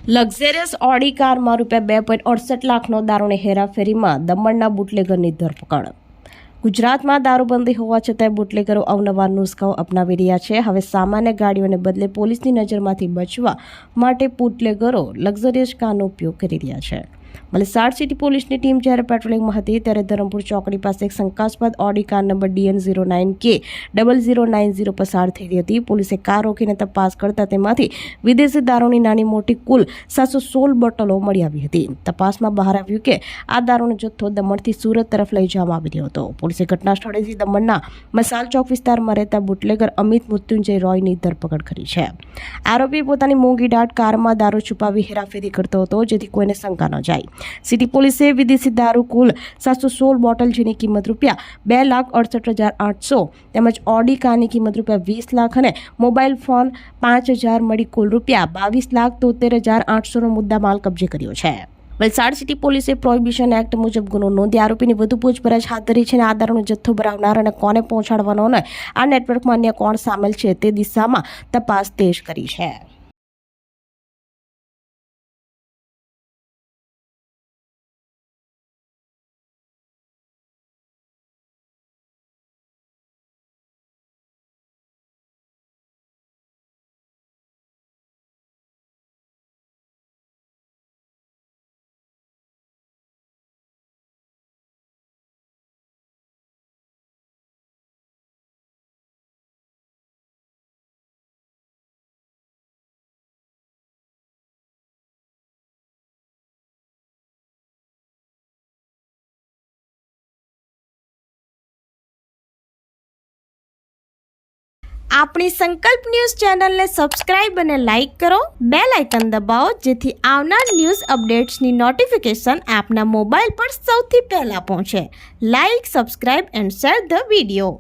Luxurious Audi કારમાં ₹2.68 લાખનો દારૂની હેરાફેરીમાં દમણના બુટલેગરની ધરપકડ. ગુજરાતમાં દારૂબંધી હોવા છતાંય બુટલેગરો અવનવા નુસ્ખાઓ અપનાવી રહ્યા છે. હવે સામાન્ય ગાડીઓને બદલે પોલીસની નજરમાંથી બચવા માટે બુટલેગરો લક્ઝરિયસ કારનો ઉપયોગ કરી રહ્યા છે. વલસાડ સિટી પોલીસની ટીમ જ્યારે પેટ્રોલિંગમાં હતી ત્યારે ધરમપુર ચોકડી પાસે એક શંકાસ્પદ ઓડી કાર નંબર DN09K0090 પસાર થઈ રહી હતી. પોલીસે કાર રોકીને તપાસ કરતા તેમાંથી વિદેશી દારૂની નાની મોટી કુલ 716 બોટલો મળી આવી હતી. તપાસમાં બહાર આવ્યું કે આ દારૂનો જથ્થો દમણથી સુરત તરફ લઈ જવામાં આવી રહ્યો હતો. પોલીસે ઘટના સ્થળેથી દમણના મસાલ ચોક વિસ્તારમાં રહેતા બુટલેગર અમિત મૃત્યુંજય રોયની ધરપકડ કરી છે. આરોપી પોતાની મોંઘી દાટ કારમાં દારૂ છુપાવી હેરાફેરી કરતો હતો, જેથી કોઈને શંકા ન જાય. સિટી પોલીસે વિદેશી દારૂ કુલ 716 બોટલ, જેની કિંમત ₹2,68,800 તેમજ ઓડી કારની કિંમત ₹20 લાખ અને મોબાઈલ ફોન 5,000 મળી કુલ ₹20,73,800નો મુદ્દામાલ કબજે કર્યો છે. વલસાડ સિટી પોલીસે પ્રોહિબિશન એક્ટ મુજબ ગુનો નોંધી આરોપીની વધુ પૂછપરછ હાથ ધરી છે અને આ દારૂનો જથ્થો ભરાવનાર અને કોને પહોંચાડવાનો અને આ નેટવર્કમાં અન્ય કોણ સામેલ છે તે દિશામાં તપાસ તેજ કરી છે. આપણી સંકલ્પ ન્યૂઝ ચેનલને સબસ્ક્રાઇબ અને લાઇક કરો. બેલ આઇકન દબાવો જેથી આવનાર ન્યૂઝ અપડેટ્સની નોટિફિકેશન આપના મોબાઈલ પર સૌથી પહેલા પહોંચે. Like, subscribe and share the video.